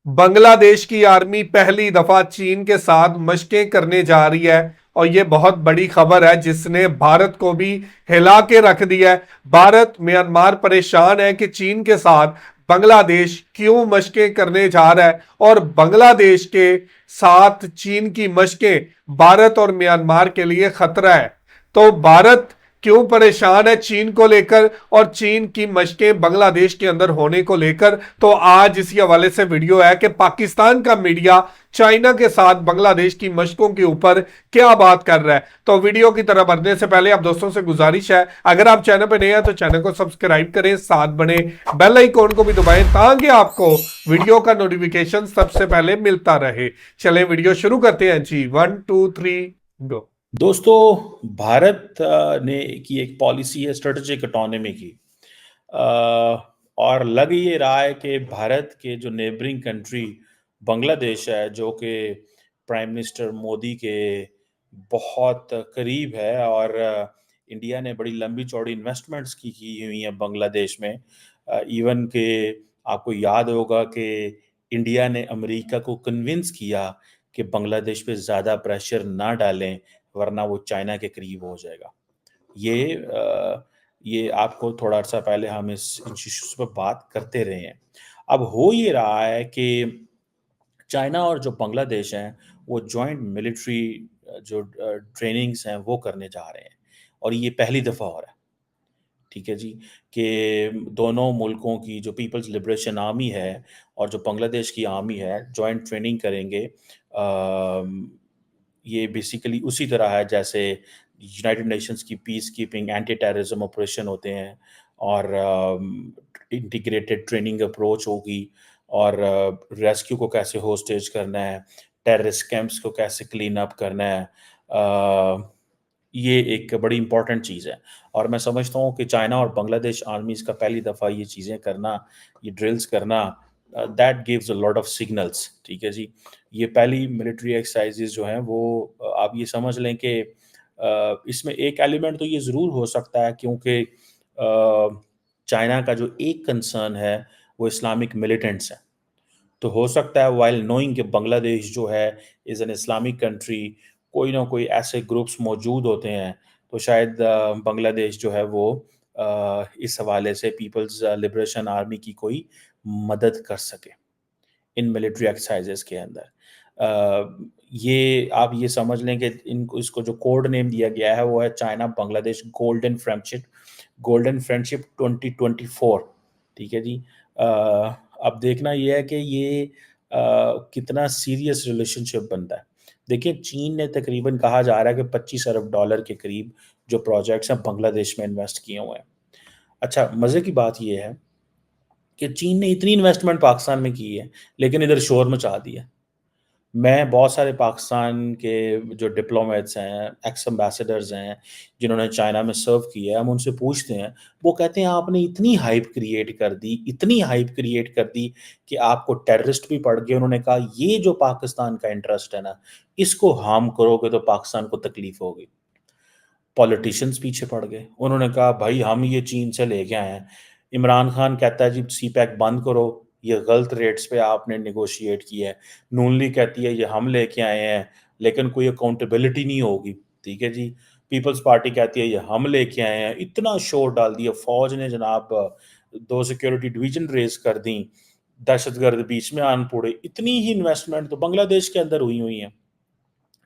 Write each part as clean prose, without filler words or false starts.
बांग्लादेश की आर्मी पहली दफा चीन के साथ मशकें करने जा रही है और ये बहुत बड़ी खबर है जिसने भारत को भी हिला के रख दिया है। भारत म्यांमार परेशान है कि चीन के साथ बांग्लादेश क्यों मशकें करने जा रहा है और बांग्लादेश के साथ चीन की मशकें भारत और म्यांमार के लिए खतरा है। तो भारत क्यों परेशान है चीन को लेकर और चीन की मशकें बांग्लादेश के अंदर होने को लेकर, तो आज इसी हवाले से वीडियो है कि पाकिस्तान का मीडिया चाइना के साथ बांग्लादेश की मशकों के ऊपर क्या बात कर रहा है। तो वीडियो की तरफ बढ़ने से पहले आप दोस्तों से गुजारिश है, अगर आप चैनल पर नए हैं तो चैनल को सब्सक्राइब करें, साथ बने बेल आइकॉन को भी दबाएं ताकि आपको वीडियो का नोटिफिकेशन सबसे पहले मिलता रहे। चलें वीडियो शुरू करते हैं जी। 1 2 3 गो। दोस्तों, भारत ने की एक पॉलिसी है स्ट्रेटेजिक ऑटोनॉमी की। और लग ये रहा है कि भारत के जो नेबरिंग कंट्री बांग्लादेश है, जो कि प्राइम मिनिस्टर मोदी के बहुत करीब है, और इंडिया ने बड़ी लंबी चौड़ी इन्वेस्टमेंट्स की हुई हैं बांग्लादेश में। इवन के आपको याद होगा कि इंडिया ने अमेरिका को कन्विंस किया कि बांग्लादेश पे ज़्यादा प्रेशर ना डालें, वरना वो चाइना के करीब हो जाएगा। ये आपको थोड़ा अर्सा पहले हम इन इश्यूज पर बात करते रहे हैं। अब हो ये रहा है कि चाइना और जो बांग्लादेश हैं, वो जॉइंट मिलिट्री जो ट्रेनिंग्स हैं वो करने जा रहे हैं, और ये पहली दफ़ा हो रहा है। ठीक है जी, कि दोनों मुल्कों की जो पीपल्स लिबरेशन आर्मी है और जो बांग्लादेश की आर्मी है, जॉइंट ट्रेनिंग करेंगे। ये बेसिकली उसी तरह है जैसे यूनाइटेड नेशंस की peace keeping anti terrorism operation होते हैं, और इंटीग्रेटेड ट्रेनिंग अप्रोच होगी, और रेस्क्यू को कैसे होस्टेज करना है, टेररिस्ट कैंप्स को कैसे क्लीन अप करना है। ये एक बड़ी इंपॉर्टेंट चीज़ है, और मैं समझता हूँ कि चाइना और बांग्लादेश आर्मीज़ का पहली दफ़ा ये चीज़ें करना, ये ड्रिल्स करना, that gives a lot of signals. ठीक है जी, ये पहली मिलिट्री एक्सरसाइजेज जो हैं वो आप ये समझ लें कि इसमें एक एलिमेंट तो ये ज़रूर हो सकता है, क्योंकि चाइना का जो एक कंसर्न है वो इस्लामिक मिलिटेंट्स हैं। तो हो सकता है व्हाइल नोइंग कि बांग्लादेश जो है इज़ एन इस्लामिक कंट्री, कोई ना कोई ऐसे ग्रुप्स मौजूद होते हैं, तो शायद बांग्लादेश जो है वो इस हवाले से पीपल्स लिबरेशन आर्मी की कोई मदद कर सके इन मिलिट्री एक्सरसाइजेस के अंदर। ये आप ये समझ लें कि इनको इसको जो कोड नेम दिया गया है वो है चाइना बांग्लादेश गोल्डन फ्रेंडशिप 2024। ठीक है जी। अब देखना ये है कि ये कितना सीरियस रिलेशनशिप बनता है। देखिए, चीन ने तकरीबन कहा जा रहा है कि $25 अरब के करीब जो प्रोजेक्ट्स हैं बांग्लादेश में इन्वेस्ट किए हुए हैं। अच्छा, मज़े की बात ये है कि चीन ने इतनी इन्वेस्टमेंट पाकिस्तान में की है, लेकिन इधर शोर मचा दिया। मैं बहुत सारे पाकिस्तान के जो डिप्लोमेट्स हैं, एक्स एम्बेसडर्स हैं, जिन्होंने चाइना में सर्व किया है, हम उनसे पूछते हैं, वो कहते हैं आपने इतनी हाइप क्रिएट कर दी, इतनी हाइप क्रिएट कर दी कि आपको टेररिस्ट भी पड़ गए। उन्होंने कहा ये जो पाकिस्तान का इंटरेस्ट है ना, इसको हार्म करोगे तो पाकिस्तान को तकलीफ होगी। पॉलिटिशियंस पीछे पड़ गए। उन्होंने कहा भाई हम ये चीन से लेके आए हैं। इमरान खान कहता है जी सी पैक बंद करो, ये गलत रेट्स पे आपने नेगोशिएट किया है। नून लीग कहती है ये हम लेके आए हैं, लेकिन कोई अकाउंटेबिलिटी नहीं होगी। ठीक है जी। पीपल्स पार्टी कहती है ये हम लेके आए हैं। इतना शोर डाल दिया फौज ने जनाब, 2 सिक्योरिटी डिवीजन रेज कर दी, दहशतगर्द बीच में आन पड़े। इतनी ही इन्वेस्टमेंट तो बांग्लादेश के अंदर हुई है।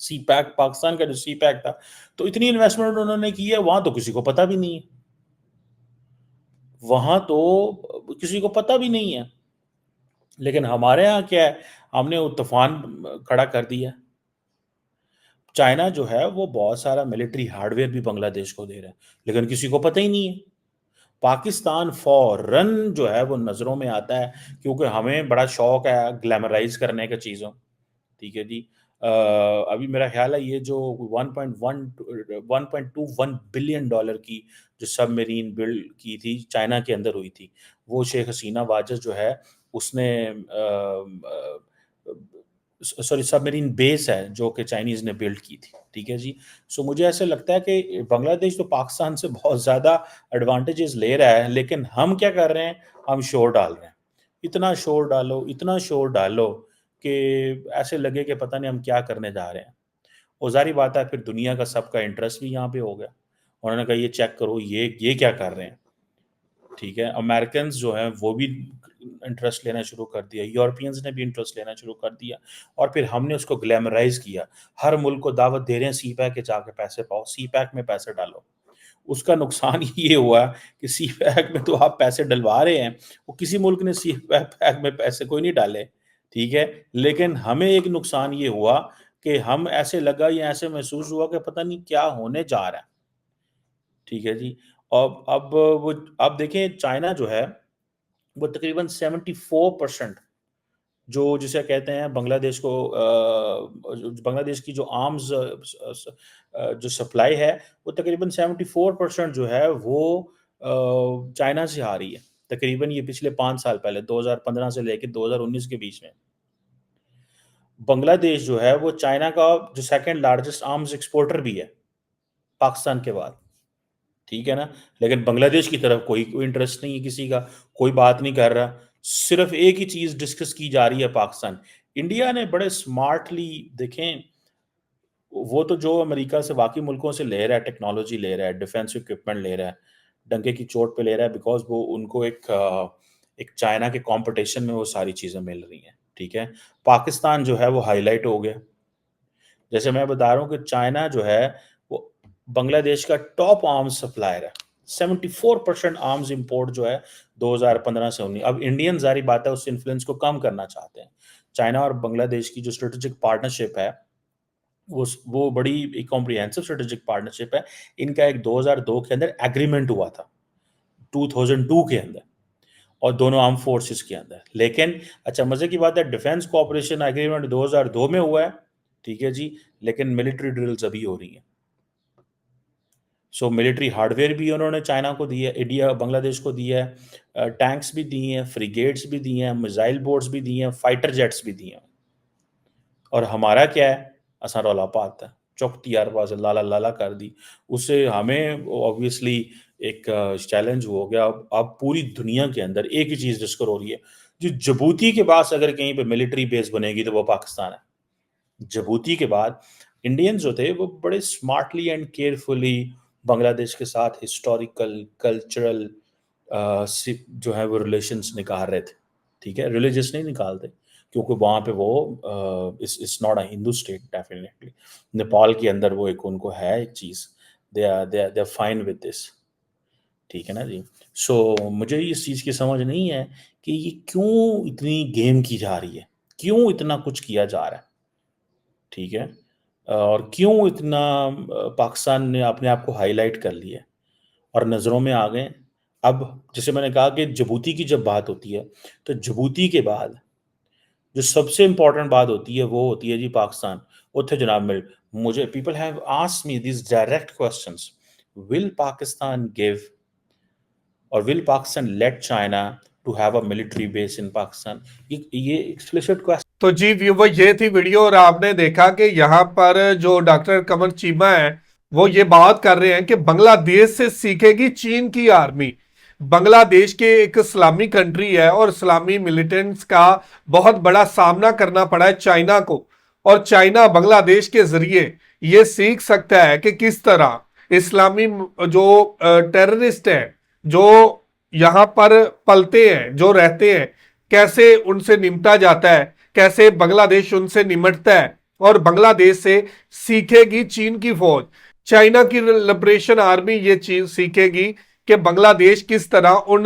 सी पैक पाकिस्तान का जो सी पैक था, तो इतनी इन्वेस्टमेंट उन्होंने की है, वहां तो किसी को पता भी नहीं है। वहां तो किसी को पता भी नहीं है। लेकिन हमारे यहाँ क्या है, हमने वो तूफान खड़ा कर दिया। चाइना जो है वो बहुत सारा मिलिट्री हार्डवेयर भी बांग्लादेश को दे रहा है, लेकिन किसी को पता ही नहीं है। पाकिस्तान फौरन जो है वो नजरों में आता है, क्योंकि हमें बड़ा शौक है ग्लैमराइज करने का चीजों। ठीक है जी। अभी मेरा ख्याल है ये जो 1.21 बिलियन डॉलर की जो सबमरीन बिल्ड की थी, चाइना के अंदर हुई थी, वो शेख हसीना वाजद जो है उसने सॉरी सबमरीन बेस है जो कि चाइनीज़ ने बिल्ड की थी। ठीक है जी। सो मुझे ऐसे लगता है कि बांग्लादेश तो पाकिस्तान से बहुत ज़्यादा एडवांटेजेस ले रहा है, लेकिन हम क्या कर रहे हैं, हम शोर डाल रहे हैं। इतना शोर डालो, इतना शोर डालो कि ऐसे लगे कि पता नहीं हम क्या करने जा रहे हैं। और ज़ाहिर बात है फिर दुनिया का सबका इंटरेस्ट भी यहाँ पे हो गया। उन्होंने कहा ये चेक करो, ये क्या कर रहे हैं, ठीक है। अमेरिकन्स जो हैं वो भी इंटरेस्ट लेना शुरू कर दिया, यूरोपियंस ने भी इंटरेस्ट लेना शुरू कर दिया, और फिर हमने उसको ग्लैमराइज किया। हर मुल्क को दावत दे रहे हैं सी पैक के जाके पैसे पाओ, सी पैक में पैसे डालो। उसका नुकसान ये हुआ कि सी पैक में तो आप पैसे डलवा रहे हैं, वो किसी मुल्क ने सी पैक में पैसे कोई नहीं डाले, ठीक है। लेकिन हमें एक नुकसान ये हुआ कि हम ऐसे लगा या ऐसे महसूस हुआ कि पता नहीं क्या होने जा रहा है, ठीक है जी। अब वो अब देखें चाइना जो है वो तकरीबन 74% जो जिसे कहते हैं बांग्लादेश को बांग्लादेश की जो आर्म्स जो सप्लाई है वो तकरीबन 74% जो है वो चाइना से आ रही है। तकरीबन ये पिछले 5 साल पहले 2015 से लेकर 2019 के बीच में बांग्लादेश जो है वो चाइना का जो सेकंड लार्जेस्ट आर्म्स एक्सपोर्टर भी है पाकिस्तान के बाद, ठीक है ना। लेकिन बांग्लादेश की तरफ कोई इंटरेस्ट नहीं है किसी का, कोई बात नहीं कर रहा। सिर्फ एक ही चीज डिस्कस की जा रही है पाकिस्तान। इंडिया ने बड़े स्मार्टली देखें, वो तो जो अमेरिका से बाकी मुल्कों से ले रहा है, टेक्नोलॉजी ले रहा है, डिफेंस इक्विपमेंट ले रहा है, डंके की चोट पे ले रहा है, बिकॉज वो उनको एक चाइना के कंपटीशन में वो सारी चीज़ें मिल रही हैं, ठीक है। पाकिस्तान जो है वो हाईलाइट हो गया। जैसे मैं बता रहा हूँ कि चाइना जो है वो बांग्लादेश का टॉप आर्म्स सप्लायर है। 74% आर्म्स इंपोर्ट जो है 2015 से 19। अब इंडियन जारी बात है उस इन्फ्लुएंस को कम करना चाहते हैं। चाइना और बांग्लादेश की जो स्ट्रेटेजिक पार्टनरशिप है वो बड़ी एक कॉम्प्रिहेंसिव स्ट्रेटेजिक पार्टनरशिप है। इनका एक 2002 के अंदर एग्रीमेंट हुआ था, 2002 के अंदर, और दोनों आर्म फोर्सेस के अंदर। लेकिन अच्छा मजे की बात है, डिफेंस कोऑपरेशन एग्रीमेंट 2002 में हुआ है, ठीक है जी, लेकिन मिलिट्री ड्रिल्स अभी हो रही हैं। सो मिलिट्री हार्डवेयर भी उन्होंने चाइना को दिया है, इंडिया बांग्लादेश को दिया है, टैंक्स भी दिए हैं, फ्रिगेट्स भी दिए हैं, मिसाइल बोट्स भी दिए हैं, फाइटर जेट्स भी दिए हैं। और हमारा क्या है, असा रौला पाता है चौकती यार पास लाला लाला कर दी। उससे हमें ऑब्वियसली एक चैलेंज हो गया। अब पूरी दुनिया के अंदर एक ही चीज़ डिस्कस हो रही है, जो जिबूती के पास अगर कहीं पे मिलिट्री बेस बनेगी तो वो पाकिस्तान है। जिबूती के बाद इंडियंस जो थे वो बड़े स्मार्टली एंड केयरफुली बांग्लादेश के साथ हिस्टोरिकल कल्चरल जो है वो रिलेशंस निकाल रहे थे, ठीक है। रिलीजियस नहीं निकालते, क्योंकि वहाँ पे वो it's not a Hindu state definitely. Nepal के अंदर वो एक उनको है एक चीज़, they are fine with this, ठीक है ना जी। सो मुझे इस चीज़ की समझ नहीं है कि ये क्यों इतनी गेम की जा रही है, क्यों इतना कुछ किया जा रहा है, ठीक है। और क्यों इतना पाकिस्तान ने अपने आप को हाईलाइट कर लिया है और नज़रों में आ गए। अब जैसे मैंने कहा कि जिबूती की जब बात होती है तो जिबूती के बाद जो सबसे इम्पोर्टेंट बात होती है वो होती है जी पाकिस्तान। उत्थे जनाब मिल मुझे people have asked me this direct questions, will Pakistan give or will Pakistan let China to have a military base in Pakistan. ये एक्सप्लिसिट क्वेश्चन। तो जी व्यूवर, ये थी वीडियो और आपने देखा कि यहाँ पर जो डॉक्टर कमर चीमा है वो ये बात कर रहे हैं कि बांग्लादेश से सीखेगी चीन की आर्मी। बांग्लादेश के एक इस्लामी कंट्री है और इस्लामी मिलिटेंट्स का बहुत बड़ा सामना करना पड़ा है चाइना को, और चाइना बांग्लादेश के जरिए ये सीख सकता है कि किस तरह इस्लामी जो टेररिस्ट है जो यहाँ पर पलते हैं जो रहते हैं कैसे उनसे निपटा जाता है, कैसे बांग्लादेश उनसे निमटता है, और बांग्लादेश से सीखेगी चीन की फौज। चाइना की लिबरेशन आर्मी ये चीज सीखेगी कि बांग्लादेश किस तरह उन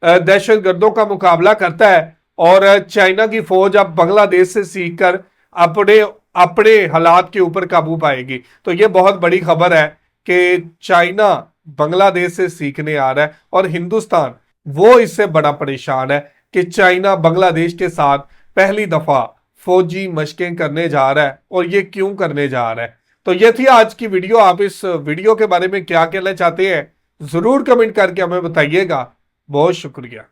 दहशतगर्दों का मुकाबला करता है, और चाइना की फौज अब बांग्लादेश से सीखकर अपने अपने हालात के ऊपर काबू पाएगी। तो ये बहुत बड़ी खबर है कि चाइना बांग्लादेश से सीखने आ रहा है, और हिंदुस्तान वो इससे बड़ा परेशान है कि चाइना बांग्लादेश के साथ पहली दफा फौजी मशकें करने जा रहा है, और ये क्यों करने जा रहा है। तो ये थी आज की वीडियो। आप इस वीडियो के बारे में क्या कहना चाहते हैं जरूर कमेंट करके हमें बताइएगा। बहुत शुक्रिया।